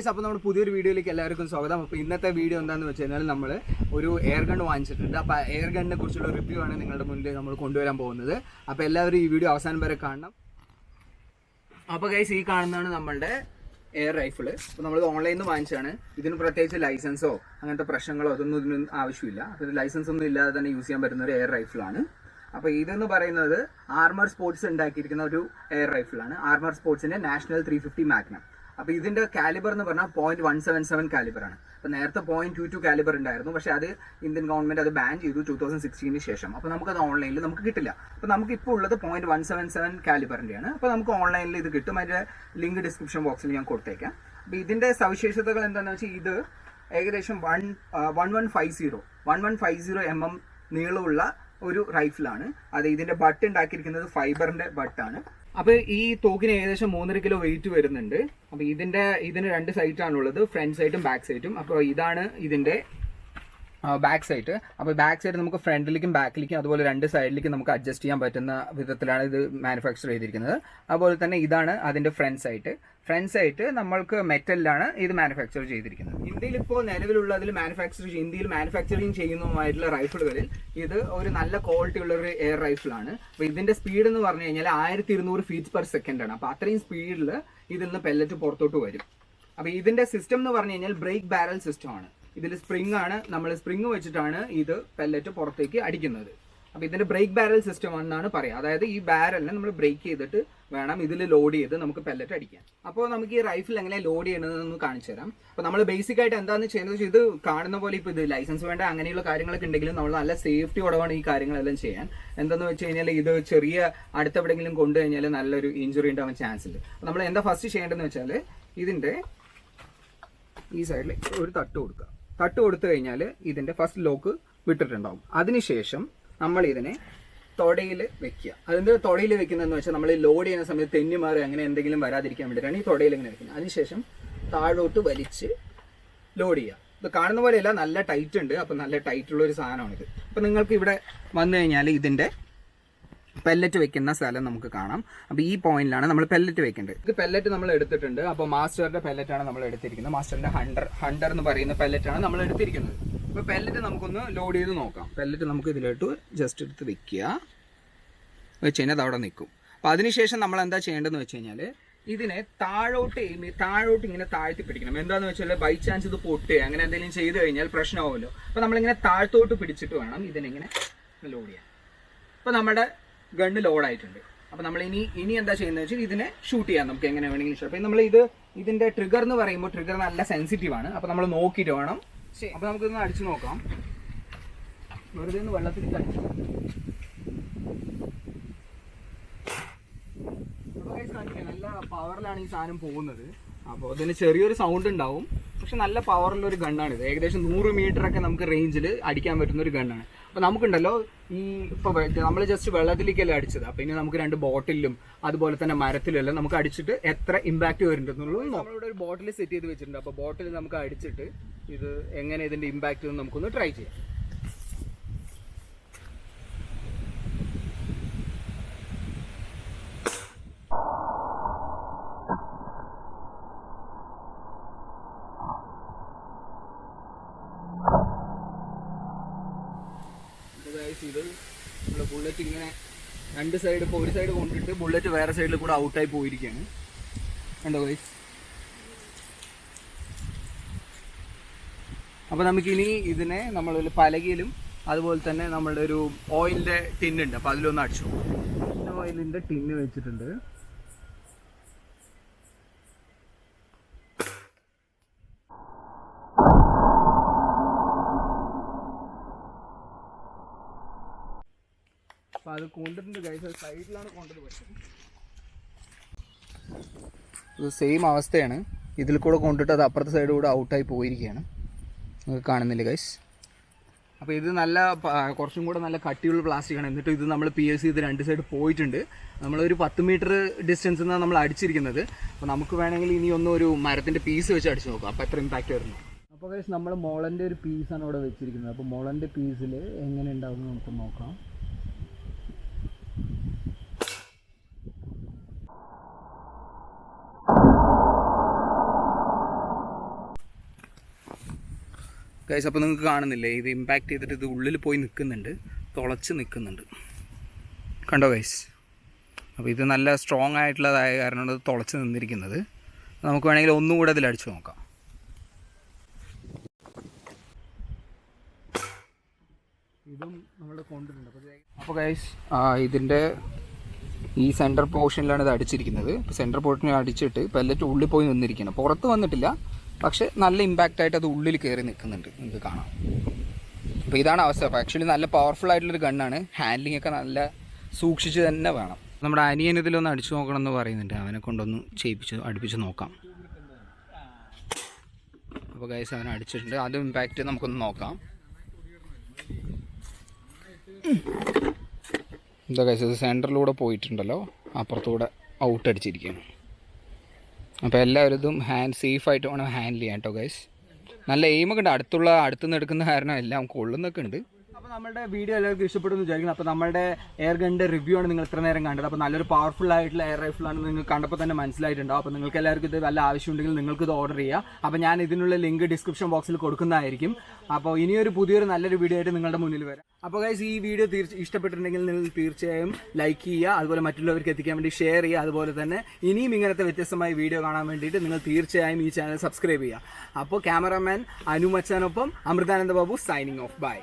Guys, അപ്പോൾ നമ്മുടെ പുതിയൊരു വീഡിയോയിലേക്ക് എല്ലാവർക്കും സ്വാഗതം. അപ്പോൾ ഇന്നത്തെ വീഡിയോ എന്താണെന്ന് വെച്ച് കഴിഞ്ഞാൽ നമ്മൾ ഒരു എയർ ഗൺ വാങ്ങിച്ചിട്ടുണ്ട്. അപ്പോൾ എയർ ഗണ്ണിനെ കുറിച്ചുള്ള റിവ്യൂ ആണ് നിങ്ങളുടെ മുന്നിൽ നമ്മൾ കൊണ്ടുവരാൻ പോകുന്നത്. അപ്പോൾ എല്ലാവരും ഈ വീഡിയോ അവസാനം വരെ കാണണം. അപ്പോൾ ഗൈസ്, ഈ കാണുന്നതാണ് നമ്മളുടെ എയർ റൈഫിൾ. അപ്പോൾ നമ്മൾ ഓൺലൈനിൽ നിന്ന് വാങ്ങിച്ചാണ്. ഇതിന് പ്രത്യേകിച്ച് ലൈസൻസോ അങ്ങനത്തെ പ്രശ്നങ്ങളോ അതൊന്നും ഇതിനൊന്നും ആവശ്യമില്ല. അപ്പോൾ ഇത് ലൈസൻസ് ഒന്നും ഇല്ലാതെ തന്നെ യൂസ് ചെയ്യാൻ പറ്റുന്ന ഒരു എയർ റൈഫിളാണ്. അപ്പോൾ ഇതെന്ന് പറയുന്നത് ആർമർ സ്പോർട്സ് ഉണ്ടാക്കിയിരിക്കുന്ന ഒരു എയർ റൈഫിളാണ്. ആർമർ സ്പോർട്സിൻ്റെ നാഷണൽ 350 മാഗ്നം. അപ്പോൾ ഇതിൻ്റെ കാലിബർ എന്ന് പറഞ്ഞാൽ 0.177 കാലിബറാണ്. അപ്പോൾ നേരത്തെ 0.22 കാലിബർ ഉണ്ടായിരുന്നു. പക്ഷേ അത് ഇന്ത്യൻ ഗവൺമെൻറ് അത് ബാൻ ചെയ്തു 2016 ശേഷം. അപ്പോൾ നമുക്കത് ഓൺലൈനിൽ നമുക്ക് കിട്ടില്ല. അപ്പോൾ നമുക്കിപ്പോൾ ഉള്ളത് 0.177 കാലിബറിൻ്റെയാണ്. അപ്പോൾ നമുക്ക് ഓൺലൈനിൽ ഇത് കിട്ടും. അതിൻ്റെ ലിങ്ക് ഡിസ്ക്രിപ്ഷൻ ബോക്സിൽ ഞാൻ കൊടുത്തേക്കാം. അപ്പോൾ ഇതിൻ്റെ സവിശേഷതകൾ എന്താണെന്ന് വെച്ചാൽ ഇത് ഏകദേശം 1150 mm നീളമുള്ള ഒരു റൈഫിളാണ്. അത് ഇതിൻ്റെ ബട്ട് ഉണ്ടാക്കിയിരിക്കുന്നത് ഫൈബറിൻ്റെ ബട്ടാണ്. അപ്പോൾ ഈ തോക്കിന് ഏകദേശം 3.5 കിലോ വെയിറ്റ് വരുന്നുണ്ട്. അപ്പോൾ ഇതിന് 2 സൈറ്റാണുള്ളത്, ഫ്രണ്ട് സൈറ്റും ബാക്ക് സൈറ്റും. അപ്പോൾ ഇതാണ് ഇതിൻ്റെ ബാക്ക് സൈറ്റ്. അപ്പോൾ ബാക്ക് സൈഡ് നമുക്ക് ഫ്രണ്ടിലേക്കും ബാക്കിലേക്കും അതുപോലെ 2 സൈഡിലേക്കും നമുക്ക് അഡ്ജസ്റ്റ് ചെയ്യാൻ പറ്റുന്ന വിധത്തിലാണ് ഇത് മാനുഫാക്ചർ ചെയ്തിരിക്കുന്നത്. അതുപോലെ തന്നെ ഇതാണ് അതിൻ്റെ ഫ്രണ്ട് സൈറ്റ് നമ്മൾക്ക് മെറ്റലിലാണ് ഇത് മാനുഫാക്ചർ ചെയ്തിരിക്കുന്നത്. ഇന്ത്യയിൽ ഇപ്പോൾ നിലവിലുള്ളതിൽ ഇന്ത്യയിൽ മാനുഫാക്ചറിങ് ചെയ്യുന്നതുമായിട്ടുള്ള റൈഫിളുകളിൽ ഇത് ഒരു നല്ല ക്വാളിറ്റി ഉള്ള ഒരു എയർ റൈഫിളാണ്. അപ്പോൾ ഇതിൻ്റെ സ്പീഡ് എന്ന് പറഞ്ഞു കഴിഞ്ഞാൽ 1200 ഫീറ്റ്സ് പെർ സെക്കൻഡ് ആണ്. അപ്പോൾ അത്രയും സ്പീഡിൽ ഇതിൽ നിന്ന് പെല്ലറ്റ് പുറത്തോട്ട് വരും. അപ്പോൾ ഇതിൻ്റെ സിസ്റ്റം എന്ന് പറഞ്ഞു കഴിഞ്ഞാൽ ബ്രേക്ക് ബാരൽ സിസ്റ്റമാണ്. ഇതിൽ സ്പ്രിംഗ് ആണ്, നമ്മൾ സ്പ്രിംഗ് വെച്ചിട്ടാണ് ഇത് പെല്ലറ്റ് പുറത്തേക്ക് അടിക്കുന്നത്. അപ്പോൾ ഇതിൻ്റെ ബ്രേക്ക് ബാരൽ സിസ്റ്റം എന്നാണ് പറയുക. അതായത് ഈ ബാരലിനെ നമ്മൾ ബ്രേക്ക് ചെയ്തിട്ട് വേണം ഇതിൽ ലോഡ് ചെയ്ത് നമുക്ക് പെല്ലറ്റ് അടിക്കാൻ. അപ്പോൾ നമുക്ക് ഈ റൈഫിൾ എങ്ങനെ ലോഡ് ചെയ്യണമെന്ന് കാണിച്ചു തരാം. അപ്പോൾ നമ്മൾ ബേസിക് ആയിട്ട് എന്താണെന്ന് ചെയ്യുന്നത് വെച്ചാൽ ഇത് കാണുന്ന പോലെ ഇപ്പോൾ ഇത് ലൈസൻസ് വേണ്ട അങ്ങനെയുള്ള കാര്യങ്ങളൊക്കെ ഉണ്ടെങ്കിലും നമ്മൾ നല്ല സേഫ്റ്റിയോടെ വേണം ഈ കാര്യങ്ങളെല്ലാം ചെയ്യാൻ. എന്താണെന്ന് വെച്ച് കഴിഞ്ഞാൽ ഇത് ചെറിയ അടുത്തെവിടെയെങ്കിലും കൊണ്ടു കഴിഞ്ഞാൽ നല്ലൊരു ഇഞ്ചുറി ഉണ്ടാവാൻ ചാൻസ് ഉണ്ട്. അപ്പോൾ നമ്മൾ എന്താ ഫസ്റ്റ് ചെയ്യേണ്ടതെന്ന് വെച്ചാൽ ഇതിൻ്റെ ഈ സൈഡിൽ ഒരു തട്ട് കൊടുത്തു കഴിഞ്ഞാൽ ഇതിൻ്റെ ഫസ്റ്റ് ലോക്ക് വിട്ടിട്ടുണ്ടാവും. അതിനുശേഷം നമ്മൾ ഇതിനെ തൊടയിൽ വെക്കുക. അതിൻ്റെ തൊടയിൽ വെക്കുന്നതെന്ന് വെച്ചാൽ നമ്മൾ ലോഡ് ചെയ്യുന്ന സമയത്ത് തെന്നിമാറി അങ്ങനെ എന്തെങ്കിലും വരാതിരിക്കാൻ വേണ്ടിയിട്ടാണ് ഈ തൊടയിൽ ഇങ്ങനെ വെക്കുന്നത്. അതിനുശേഷം താഴോട്ട് വലിച്ച് ലോഡ് ചെയ്യുക. ഇത് കാണുന്ന പോലെയല്ല, നല്ല ടൈറ്റ് ഉണ്ട്. അപ്പോൾ നല്ല ടൈറ്റുള്ള ഒരു സാധനമാണിത്. അപ്പോൾ നിങ്ങൾക്ക് ഇവിടെ വന്നു കഴിഞ്ഞാൽ ഇതിൻ്റെ പെല്ലറ്റ് വെക്കുന്ന സ്ഥലം നമുക്ക് കാണാം. അപ്പോൾ ഈ പോയിന്റിലാണ് നമ്മൾ പെല്ലറ്റ് വെക്കേണ്ടത്. ഇത് പെല്ലറ്റ് നമ്മൾ എടുത്തിട്ടുണ്ട്. അപ്പോൾ മാസ്റ്ററിൻ്റെ പെല്ലറ്റാണ് നമ്മൾ എടുത്തിരിക്കുന്നത്. മാസ്റ്ററിൻ്റെ ഹണ്ടർ എന്ന് പറയുന്ന പെല്ലറ്റാണ് നമ്മൾ എടുത്തിരിക്കുന്നത്. അപ്പോൾ പെല്ലറ്റ് നമുക്കൊന്ന് ലോഡ് ചെയ്ത് നോക്കാം. പെല്ലറ്റ് നമുക്ക് ഇതിലോട്ട് ജസ്റ്റ് എടുത്ത് വെക്കുക. വെച്ച് കഴിഞ്ഞാൽ അത് അവിടെ നിൽക്കും. അപ്പോൾ അതിനുശേഷം നമ്മൾ എന്താ ചെയ്യേണ്ടതെന്ന് വെച്ച് കഴിഞ്ഞാൽ ഇതിനെ താഴോട്ട് ഇങ്ങനെ താഴ്ത്തി പിടിക്കണം. എന്താണെന്ന് വെച്ചാൽ ബൈ ചാൻസ് ഇത് പൊട്ടുക അങ്ങനെ എന്തെങ്കിലും ചെയ്ത് കഴിഞ്ഞാൽ പ്രശ്നമാവുമല്ലോ. അപ്പോൾ നമ്മളിങ്ങനെ താഴത്തോട്ട് പിടിച്ചിട്ട് വേണം ഇതിനെങ്ങനെ ലോഡ് ചെയ്യാൻ. അപ്പോൾ നമ്മുടെ ഗണ്ണ് ലോഡായിട്ടുണ്ട്. അപ്പോൾ നമ്മൾ ഇനി എന്താ ചെയ്യുന്നത് വെച്ചാൽ ഇതിനെ ഷൂട്ട് ചെയ്യാം. നമുക്ക് എങ്ങനെ വേണമെങ്കിലും ഷൂട്ട്. അപ്പോൾ നമ്മൾ ഇതിൻ്റെ ട്രിഗർ എന്ന് പറയുമ്പോൾ ട്രിഗർ നല്ല സെൻസിറ്റീവാണ്. അപ്പോൾ നമ്മൾ നോക്കിയിട്ട് വേണം. അപ്പോൾ നമുക്കിതൊന്ന് അടിച്ചു നോക്കാം. വെറുതെ ഒന്ന് വെള്ളത്തിലേക്ക് അടിച്ചു. നല്ല പവറിലാണ് ഈ സാധനം പോകുന്നത്. അപ്പോൾ ഇതിന് ചെറിയൊരു സൗണ്ട് ഉണ്ടാവും, പക്ഷെ നല്ല പവറുള്ളൊരു ഗണ്ണാണിത്. ഏകദേശം 100 മീറ്ററൊക്കെ നമുക്ക് റേഞ്ചിൽ അടിക്കാൻ പറ്റുന്ന ഒരു ഗണ്ണാണ്. അപ്പോൾ നമുക്കുണ്ടല്ലോ ഇപ്പോൾ നമ്മൾ ജസ്റ്റ് വെള്ളത്തിലേക്കല്ലേ അടിച്ചത്. അപ്പോൾ ഇനി നമുക്ക് 2 ബോട്ടിലും അതുപോലെ തന്നെ മരത്തിലും എല്ലാം നമുക്ക് അടിച്ചിട്ട് എത്ര ഇമ്പാക്റ്റ് വരുന്നുണ്ടെന്നുള്ളത് നമ്മളിവിടെ ഒരു ബോട്ടിൽ സെറ്റ് ചെയ്ത് വെച്ചിട്ടുണ്ട്. അപ്പോൾ ബോട്ടിൽ നമുക്ക് അടിച്ചിട്ട് ഇത് എങ്ങനെ ഇതിൻ്റെ ഇമ്പാക്റ്റ് നമുക്കൊന്ന് ട്രൈ ചെയ്യാം. ഇത് നമ്മുടെ ബുള്ളറ്റ് ഇങ്ങനെ 2 സൈഡ്, ഇപ്പോൾ ഒരു സൈഡ് കൊണ്ടിട്ട് ബുള്ളറ്റ് വേറെ സൈഡിൽ കൂടെ ഔട്ടായി പോയിരിക്കുകയാണ്. കണ്ടോ ഗൈസ്? അപ്പോൾ നമുക്കിനി ഇതിനെ നമ്മളൊരു പലകയിലും അതുപോലെ തന്നെ നമ്മളുടെ ഒരു ഓയിലിൻ്റെ ടിന്നുണ്ട്. അപ്പോൾ അതിലൊന്ന് അടിച്ചു. ഓയിലിൻ്റെ ടിന്ന് വെച്ചിട്ടുണ്ട്. അപ്പോൾ അത് കൊണ്ടിട്ടുണ്ട് ഗൈസ്. സൈഡിലാണ് കൊണ്ടത്. പക്ഷേ ഇത് സെയിം അവസ്ഥയാണ്. ഇതിൽ കൂടെ കൊണ്ടിട്ട് അത് അപ്പുറത്തെ സൈഡ് കൂടെ ഔട്ടായി പോയിരിക്കുകയാണ്. നിങ്ങൾക്ക് കാണുന്നില്ല ഗൈസ്? അപ്പോൾ ഇത് നല്ല കുറച്ചും കൂടെ നല്ല കട്ടിയുള്ള പ്ലാസ്റ്റിക്കാണ്. എന്നിട്ട് ഇത് നമ്മൾ PLC ഇത് 2 സൈഡ് പോയിട്ടുണ്ട്. നമ്മളൊരു 10 മീറ്റർ ഡിസ്റ്റൻസിൽ നിന്നാണ് നമ്മൾ അടിച്ചിരിക്കുന്നത്. അപ്പോൾ നമുക്ക് വേണമെങ്കിൽ ഇനി ഒരു മരത്തിൻ്റെ പീസ് വെച്ച് അടിച്ച് നോക്കാം. അപ്പോൾ എത്ര ഇമ്പാക്റ്റ് വരുന്നു. അപ്പോൾ ഗൈസ്, നമ്മൾ മുളൻ്റെ ഒരു പീസാണ് ഇവിടെ വെച്ചിരിക്കുന്നത്. അപ്പോൾ മുളൻ്റെ പീസിൽ എങ്ങനെ ഉണ്ടാവുമെന്ന് നമുക്ക് നോക്കാം. ഗൈസ് അപ്പോൾ നിങ്ങൾക്ക് കാണുന്നില്ലേ ഇത് ഇമ്പാക്റ്റ് ചെയ്തിട്ട് ഇത് ഉള്ളിൽ പോയി നിൽക്കുന്നുണ്ട്, തുളച്ച് നിൽക്കുന്നുണ്ട്. കണ്ടോ ഗൈസ്? അപ്പോൾ ഇത് നല്ല സ്ട്രോങ് ആയിട്ടുള്ളതായ കാരണമാണ് ഇത് തുളച്ച് നിന്നിരിക്കുന്നത്. നമുക്ക് വേണമെങ്കിൽ ഒന്നുകൂടെ അതിൽ അടിച്ചു നോക്കാം. ഇതും നമ്മൾ കൊണ്ടിട്ടുണ്ട്. അപ്പോൾ ഗൈസ് ഇതിൻ്റെ ഈ സെൻറ്റർ പോർഷനിലാണ് ഇത് അടിച്ചിരിക്കുന്നത്. ഇപ്പോൾ സെൻറ്റർ പോർഷനിൽ അടിച്ചിട്ട് പെല്ലറ്റ് ഉള്ളിൽ പോയി നിന്നിരിക്കണം, പുറത്ത് വന്നിട്ടില്ല. പക്ഷേ നല്ല ഇമ്പാക്റ്റ് ആയിട്ട് അത് ഉള്ളിൽ കയറി നിൽക്കുന്നുണ്ട്, നിങ്ങൾക്ക് കാണാം. അപ്പോൾ ഇതാണ് അവസ്ഥ. അപ്പോൾ ആക്ച്വലി നല്ല പവർഫുൾ ആയിട്ടുള്ളൊരു ഗണ്ണാണ്. ഹാൻഡ്ലിംഗ് ഒക്കെ നല്ല സൂക്ഷിച്ച് തന്നെ വേണം. നമ്മുടെ അനിയൻ ഇതിലൊന്ന് അടിച്ചു നോക്കണം എന്ന് പറയുന്നുണ്ട്. അവനെ കൊണ്ടൊന്ന് അടുപ്പിച്ച് നോക്കാം. അപ്പോൾ ഗൈസ് അവനെ അടിച്ചിട്ടുണ്ട്. അതും ഇമ്പാക്റ്റ് നമുക്കൊന്ന് നോക്കാം. എന്താ ഗൈസ്, ഇത് സെൻറ്ററിലൂടെ പോയിട്ടുണ്ടല്ലോ, അപ്പുറത്തൂടെ ഔട്ട് അടിച്ചിരിക്കുകയാണ്. അപ്പോൾ എല്ലാവരും ഇതും സേഫായിട്ട് വേണം ഹാൻഡിൽ ചെയ്യാൻ കേട്ടോ ഗൈസ്. നല്ല എയിമൊക്കെ ഉണ്ട്, അടുത്തുനിന്ന് എടുക്കുന്ന കാരണം എല്ലാം കൊള്ളുന്നൊക്കെ ഉണ്ട്. അപ്പോൾ നമ്മുടെ വീഡിയോ എല്ലാവർക്കും ഇഷ്ടപ്പെടുന്നു വിചാരിക്കുന്നു. അപ്പോൾ നമ്മുടെ എയർ ഗണ്ണിൻ്റെ റിവ്യൂ ആണ് നിങ്ങൾ ഇത്ര നേരം കണ്ടത്. അപ്പോൾ നല്ലൊരു പവർഫുൾ ആയിട്ടുള്ള എയർ റൈഫിളാണ് നിങ്ങൾക്ക് കണ്ടപ്പോൾ തന്നെ മനസ്സിലായിട്ടുണ്ടാവും. അപ്പോൾ നിങ്ങൾക്ക് എല്ലാവർക്കും ഇത് നല്ല ആവശ്യമുണ്ടെങ്കിൽ നിങ്ങൾക്ക് ഇത് ഓർഡർ ചെയ്യാം. അപ്പോൾ ഞാൻ ഇതിനുള്ള ലിങ്ക് ഡിസ്ക്രിപ്ഷൻ ബോക്സിൽ കൊടുക്കുന്നതായിരിക്കും. അപ്പോൾ ഇനിയൊരു പുതിയൊരു നല്ലൊരു വീഡിയോ ആയിട്ട് നിങ്ങളുടെ മുന്നിൽ വരാം. അപ്പോൾ ഗൈസ് ഈ വീഡിയോ ഇഷ്ടപ്പെട്ടിട്ടുണ്ടെങ്കിൽ നിങ്ങൾ തീർച്ചയായും ലൈക്ക് ചെയ്യുക, അതുപോലെ മറ്റുള്ളവർക്ക് എത്തിക്കാൻ വേണ്ടി ഷെയർ ചെയ്യുക. അതുപോലെ തന്നെ ഇനിയും ഇങ്ങനത്തെ വ്യത്യസ്തമായ വീഡിയോ കാണാൻ വേണ്ടിയിട്ട് നിങ്ങൾ തീർച്ചയായും ഈ ചാനൽ സബ്സ്ക്രൈബ് ചെയ്യുക. അപ്പോൾ ക്യാമറാമാൻ അനു മച്ചാനൊപ്പം Amritananda Babu signing off. By.